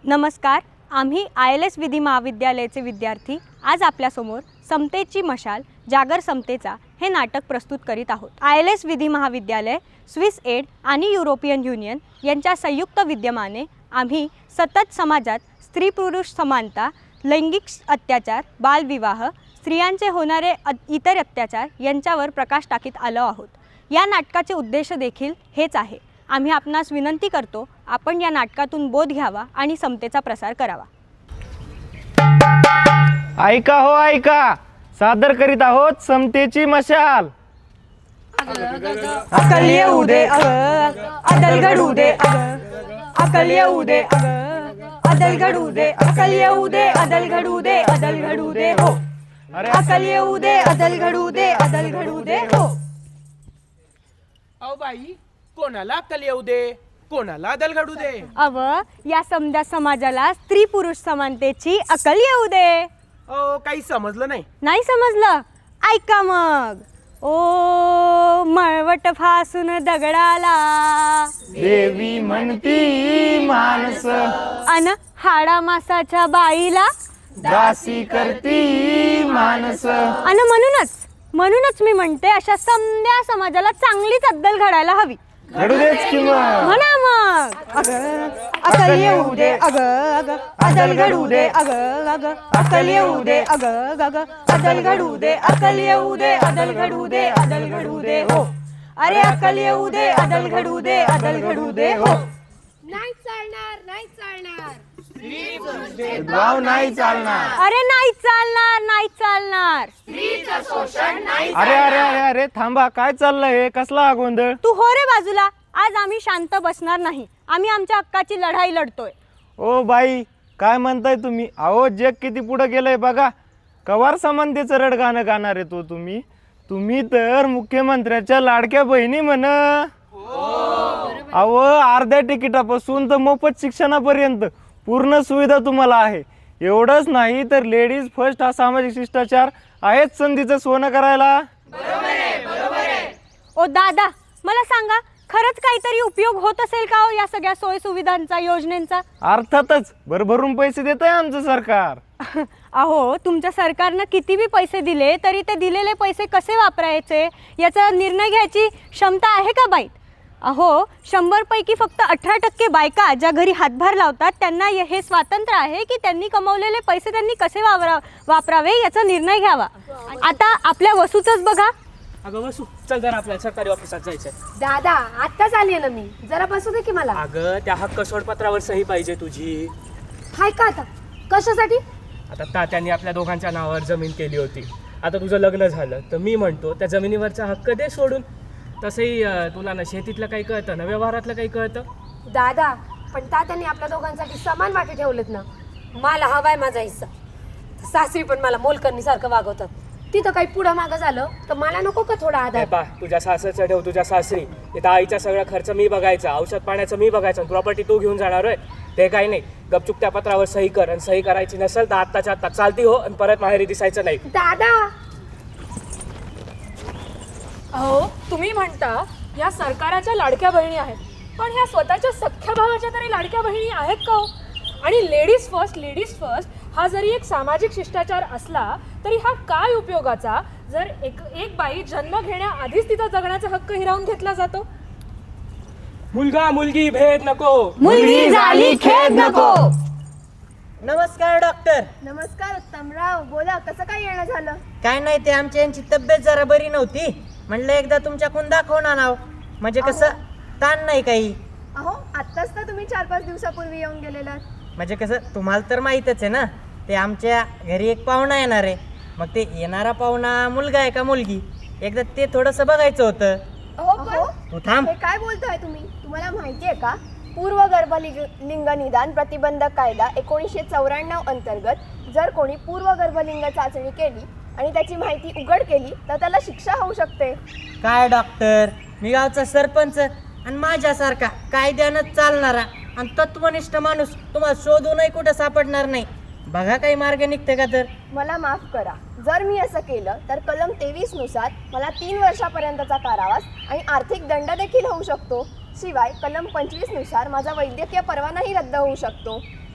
नमस्कार. आम्ही ILS विधी महाविद्यालयाचे विद्यार्थी आज आपल्यासमोर समतेची मशाल जागर समतेचा हे नाटक प्रस्तुत करीत आहोत. ILS विधी महाविद्यालय, स्विस एड आणि युरोपियन युनियन यांच्या संयुक्त विद्यमाने आम्ही सतत समाजात स्त्री पुरुष समानता, लैंगिक अत्याचार, बालविवाह, स्त्रियांचे होणारे इतर अत्याचार यांच्यावर प्रकाश टाकीत आलो आहोत. या नाटकाचे उद्देश देखील हेच आहे. आम्ही आपणास विनंती करतो, आपण या नाटकातून बोध घ्यावा आणि समतेचा प्रसार करावा. ऐका हो ऐका, सादर करीत आहोत समतेची मशाल. अकल येऊ दे अदल घडू दे, अकल येऊ दे अदल घडू दे, अकल येऊ दे अदल घडू दे, अदल घडू दे हो. अकल येऊ दे अदल घडू दे, अदल घडू दे हो. अहो बाई, कोणाला अक्कल येऊ दे, कोणाला अदल घडू दे. अव या समजा समाजाला स्त्री पुरुष समानतेची अकल येऊ दे. अहो काही समजलं नाही. नाही समजलं? ऐका मग. ओ मळवट फासून दगडाला देवी म्हणती माणस, अन हाडा मासाच्या बाईला दासी करती माणस. अन म्हणूनच मी म्हणते, अशा समद्या समाजाला चांगलीच अद्दल घडायला हवी. घडू देच की मग. म्हणा मग. अकल येऊ दे अदल घडू दे, अकल येऊ दे अदल घडू दे, अकल येऊ दे अदल घडू दे, अदल घडू दे हो. अरे अकल येऊ दे अदल घडू दे, अदल घडू दे हो. नाही चालणार, नाही चालणार. भेदभाव नाही चालणार. अरे नाही चालणार, नाही चालणार. अरे अरे अरे अरे थांबा, काय चाललंय हे? कसला गोंधळ? तू हो रे बाजूला. आज आम्ही शांत बसणार नाही. आम्ही आमच्या हक्काची लढाई लढतोय. ओ बाई, काय म्हणताय तुम्ही? अहो जग किती पुढे गेलंय बघा. कवार समानतेचं रडगाणं गाणार आहे तो तुम्ही तर मुख्यमंत्र्याच्या लाडक्या बहिणी म्हण. अहो अर्ध्या तिकिटापासून तर मोफत शिक्षणापर्यंत पूर्ण सुविधा तुम्हाला आहे. एवढंच नाही तर लेडीज फर्स्ट हा सामाजिक शिष्टाचार आहेच संधीचं सोनं करायला. ओ दादा, मला सांगा, खरंच काहीतरी उपयोग होत असेल का हो या सगळ्या सोयी सुविधांचा, योजनेचा? अर्थातच भरभरून पैसे देत आहे आमचं सरकार. अहो तुमच्या सरकारनं किती बी पैसे दिले तरी ते दिलेले पैसे कसे वापरायचे याचा निर्णय घ्यायची क्षमता आहे का बाई? अहो 100 पैकी फक्त 18% बायका ज्या घरी हातभार लावतात त्यांना हे स्वातंत्र्य आहे की त्यांनी कमवलेले पैसे त्यांनी कसे वापरावे याचा निर्णय घ्यावा. आता आपल्या वसूचंच बघा. अगं वसू, चल जरा आपल्या सरकारी ऑफिसात जायचंय. दादा, आत्ताच आली ना मी. जरा बसू दे की मला. अगं त्या हक्क सोडपत्रावर सही पाहिजे तुझी. हाय का आता? कशासाठी? आता तात्यांनी आपल्या दोघांच्या नावावर जमीन केली होती. आता तुझं लग्न झालं तर मी म्हणतो त्या जमिनीवरचा हक्क दे सोडून. तसंही तुला ना शेतीतलं काही कळतं ना व्यवहारातलं काही कळतं. दादा, पण तात्यांनी आपल्या दोघांसाठी समान वाटे ठेवलेत ना. मला हवाय माझा हिस्सा. सासरी पण मला मोलकरणीसारखं वागवतात. तिथं काही पुढं मागं झालं तर मला नको का थोडा आधार? पा तुझ्या सासरचं ठेव तुझ्या सासरी. तिथं आईचा सगळा खर्च मी बघायचा, औषध पाण्याचं मी बघायचं, प्रॉपर्टी तू घेऊन जाणार होय ते काही नाही. गपचूप त्या पत्रावर सही कर, आणि सही करायची नसेल तर आत्ताच्या आत्ता चालती हो, आणि परत माहेरी दिसायचं नाही. दादा, अहो तुम्ही म्हणता या सरकाराच्या लाडक्या बहिणी आहेत, पण ह्या स्वतःच्या सख्ख्या भावाच्या तरी लाडक्या बहिणी आहेत का हो? आणि लेडीज फर्स्ट हा जरी एक सामाजिक शिष्टाचार असला तरी हा काय उपयोगाचा जर एक बाई जन्म घेण्याआधीच तिचा जगण्याचा हक्क हिरावून घेतला जातो? मुलगा मुलगी भेद नको, मुलगी झाली खेद नको. नमस्कार डॉक्टर. नमस्कार उत्तमराव. बोला, कसं काय येणं झालं? काय नाही, ते आमच्या यांची तब्येत जरा बरी नव्हती. म्हणलं एकदा तुमच्याकडून दाखवून आणाव, म्हणजे कसं ताण नाही काही. अहो, आत्ताच तर तुम्ही 4-5 दिवसापूर्वी येऊन गेलेलात. म्हणजे कसं तुम्हाला तर माहीतच आहे ना, ते आमच्या घरी एक पाहुणा येणार आहे. मग ते येणारा पाहुणा मुलगा आहे का मुलगी, एकदा ते थोडंसं बघायचं होतं. अहो, तू थांब. हे काय बोलताय तुम्ही? तुम्हाला माहिती आहे का, पूर्व गर्भलिंग निदान प्रतिबंधक कायदा 1994 अंतर्गत जर कोणी पूर्व गर्भलिंग चाचणी केली आणि त्याची माहिती उघड केली तर त्याला शिक्षा होऊ शकते. काय डॉक्टर, मी गावचा सरपंच आणि माझ्यासारखा कायद्यानं चालणारा आणि तत्वनिष्ठ माणूस तुम्हाला शोधूनही कुठं सापडणार नाही. बघा काही मार्ग निघते का? तर मला माफ करा, जर मी असं केलं तर कलम 23 नुसार मला 3 वर्षापर्यंतचा कारावास आणि आर्थिक दंड देखील होऊ शकतो. शिवाय कलम 25 नुसार माझा वैद्यकीय परवानाही रद्द होऊ शकतो.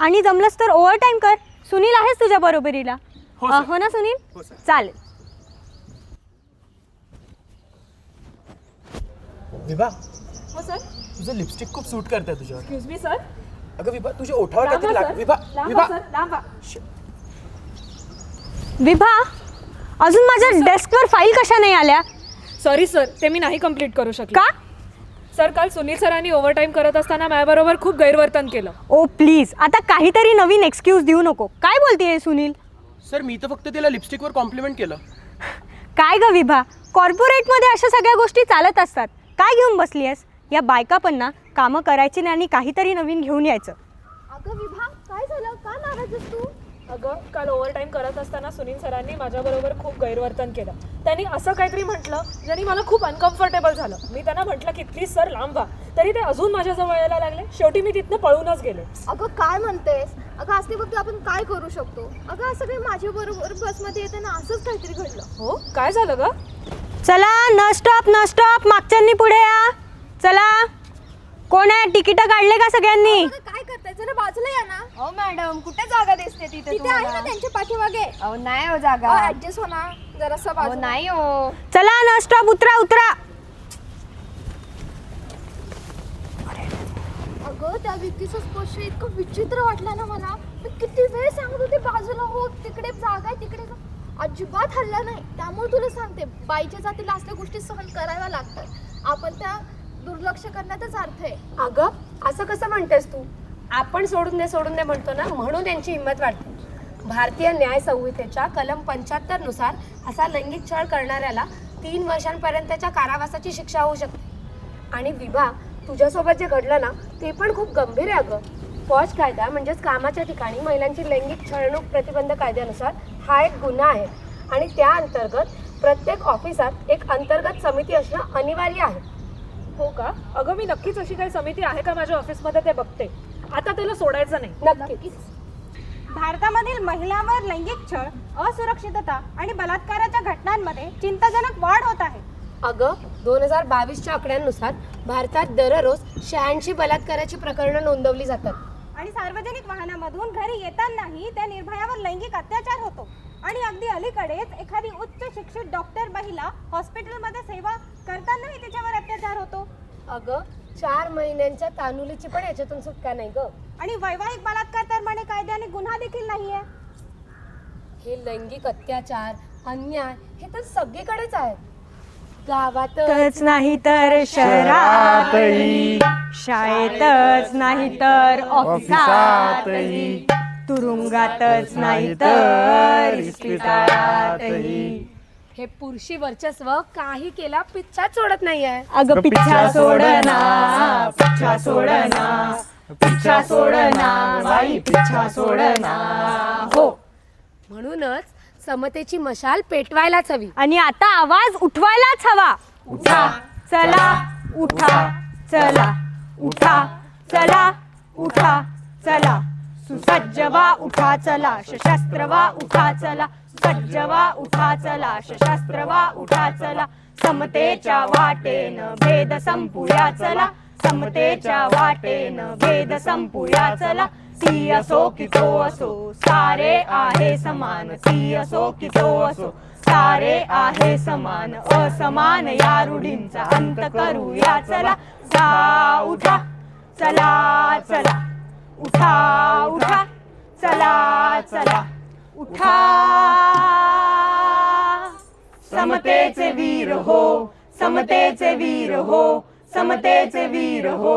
आणि जमलंच तर ओव्हर टाईम कर. सुनील आहेस तुझ्या बरोबरीला? हो, सर. हो ना सुनील? हो, सर. चालेल. विभा, हो सर. तुझं लिपस्टिक खूप सूट करतंय तुझ्यावर. Excuse me sir. अगं विभा, तुझ्या ओठावर लांब काहीतरी व्हा, लाग. सर. विभा, लांब विभा. व्हा, सर. लांब व्हा. विभा, अजून माझ्या डेस्कवर फाईल कशा नाही आल्या? सॉरी सर, ते मी नाही कम्प्लीट करू शकले. का? सर, काल सुनील सरांनी ओव्हरटाईम करत असताना माझ्याबरोबर खूप गैरवर्तन केलं. ओ प्लीज, आता काहीतरी नवीन एक्सक्यूज देऊ नको. काय बोलतेय सुनील? सर, मी तर फक्त तिला लिपस्टिकवर कॉम्प्लिमेंट केलं. काय ग विभा, कॉर्पोरेटमध्ये अशा सगळ्या गोष्टी चालत असतात. काय घेऊन बसली आहेस? या बायका पण ना कामं करायची नाही आणि काहीतरी नवीन घेऊन यायचं. अगं विभा, काय झालं? का नाराज आहेस तू? अगं, काल ओव्हरटाईम करत असताना सुनील सरांनी माझ्याबरोबर खूप गैरवर्तन केलं. त्यांनी असं काहीतरी म्हटलं ज्याने मला खूप अनकम्फर्टेबल झालं. मी त्यांना म्हटलं की प्लीज सर लांब व्हा, तरी ते अजून माझ्याजवळ यायला लागले. शेवटी मी तिथनं पळूनच गेले. अगं काय म्हणतेस? अगं असते बघ आपण काय करू शकतो. अगं असं काही माझ्या बरोबर बसमध्ये येताना असंच काहीतरी घडलं. हो, काय झालं ग? चला, न स्टॉप, मागच्यांनी पुढे या. चला, कोण आहे? तिकीट काढले का सगळ्यांनी? काय करताय? जरा बाजूला या ना. हो मॅडम, कुठे जागा दिसते तिथे? तिथे आहे ना त्यांच्या पाठीमागे. अहो नाही हो जागा. ऍडजस्ट हो ना जरासं बाजू. नाही हो. चला, न स्टॉप, उतरा. अगं त्या व्यक्तीचा स्पर्श इतकं विचित्र वाटला ना मला. मी किती वेळ सांगत होते बाजूला हो, तिकडे जागा आहे तिकडे जा. अजिबात हल्ला नाही. त्यामुळे तुला सांगते, बाईच्या जातीला असल्या गोष्टी सहन कराव्या लागतात. आपण त्या दुर्लक्ष करण्याचाच अर्थ आहे. अगं, असं कसं म्हणतेस तू? आपण सोडून दे म्हणतो ना, म्हणून त्यांची हिंमत वाटते. भारतीय न्याय संहितेच्या कलम 75 नुसार असा लैंगिक छळ करणाऱ्याला 3 वर्षांपर्यंतच्या कारावासाची शिक्षा होऊ शकते. आणि विभा, तुझ्यासोबत जे घडलं ना ते पण खूप गंभीर आहे अगं. पॉश कायदा म्हणजेच कामाच्या ठिकाणी महिलांची लैंगिक छळणूक प्रतिबंध कायद्यानुसार हा एक गुन्हा आहे. आणि त्या अंतर्गत प्रत्येक ऑफिसात एक अंतर्गत समिती असणं अनिवार्य आहे. हो का? अगं, मी नक्कीच अशी काही समिती आहे का माझ्या ऑफिसमध्ये ते बघते. आता त्याला सोडायचं नाही. नक्कीच. भारतामधील महिलांवर लैंगिक छळ, असुरक्षितता आणि बलात्काराच्या घटनांमध्ये चिंताजनक वाढ होत आहे. अगं, 2022च्या आकड्यांनुसार भारतात दररोज 86 बलात्काराची प्रकरणं नोंदवली जातात. आणि सार्वजनिक वाहनामधून घरी येतानाही त्या निर्भयावर लैंगिक अत्याचार होतो. आणि अगदी अलीकडेच एखादी उच्च शिक्षित डॉक्टर महिला हॉस्पिटलमध्ये सेवा करतानाही तिच्यावर अत्याचार होतो. अगं, 4 महिन्यांच्या तानुलीची पण याच्यातून सुटका नाही ग. आणि वैवाहिक बलात्कार तर म्हणे कायद्याने गुन्हा देखील नाहीये. हे लैंगिक अत्याचार, अन्याय हे तर सगळीकडेच आहेत. गावात तच नाही तर शहरातही, शाळेतच नाही तर ऑफिसातही, तुरुंगातच नाही तर इस्पितळातही. हे पुरुषी वर्चस्व काही केला पिच्छाच सोडत नाहीये. अगं पिच्छा सोडना, पिच्छा सोडना, पिच्छा सोडना, बाई पिच्छा सोडना. हो, म्हणूनच समतेची मशाल पेटवायलाच हवी. आणि आता आवाज उठवायलाच हवा. उठा चला, उठा चला, उठा चला, उठा चला, सुसज्ज वा उठा चला, सशस्त्र वा उठा चला, सज्ज वा उठा चला, सशस्त्र वा उठा चला. समतेच्या वाटेनं भेद संपूया चला, समतेच्या वाटेनं भेद संपूया चला. ती असो की तो असो, सारे आहे समान. ती असो की तो असो, सारे आहे समान. असमान या रूढींचा अंत करूया चला. उठा उठा चला चला, उठा उठा चला चला, उठा. समतेचे वीर हो, समतेचे वीर हो, समतेचे वीर हो.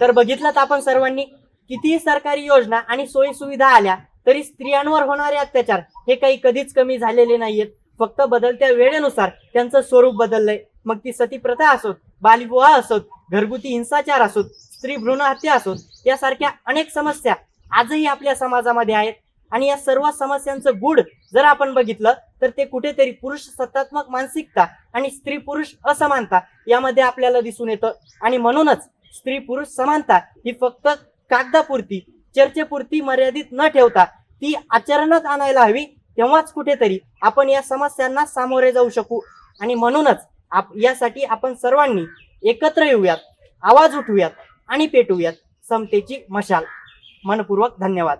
तर बघितलं आपण सर्वांनी, कितीही सरकारी योजना आणि सोयी सुविधा आल्या तरी स्त्रियांवर होणारे अत्याचार हे काही कधीच कमी झालेले नाहीयेत. फक्त बदलत्या वेळेनुसार त्यांचं स्वरूप बदललंय. मग ती सती प्रथा असोत, बालविवाह असोत, घरगुती हिंसाचार असोत, स्त्री भ्रूण हत्या असोत, यासारख्या अनेक समस्या आजही आपल्या समाजामध्ये आहेत. आणि या सर्व समस्यांचं गूढ जर आपण बघितलं तर ते कुठेतरी पुरुष सत्तात्मक मानसिकता आणि स्त्री पुरुष असमानता यामध्ये आपल्याला दिसून येतं. आणि म्हणूनच स्त्री पुरुष समानता ही फक्त कागदापुरती, चर्चेपुरती मर्यादित न ठेवता ती आचरणात आणायला हवी. तेव्हाच कुठेतरी आपण या समस्यांना सामोरे जाऊ शकू. आणि म्हणूनच यासाठी आपण सर्वांनी एकत्र येऊयात, आवाज उठवूयात आणि पेटवूयात. समतेची मशाल. मनपूर्वक धन्यवाद.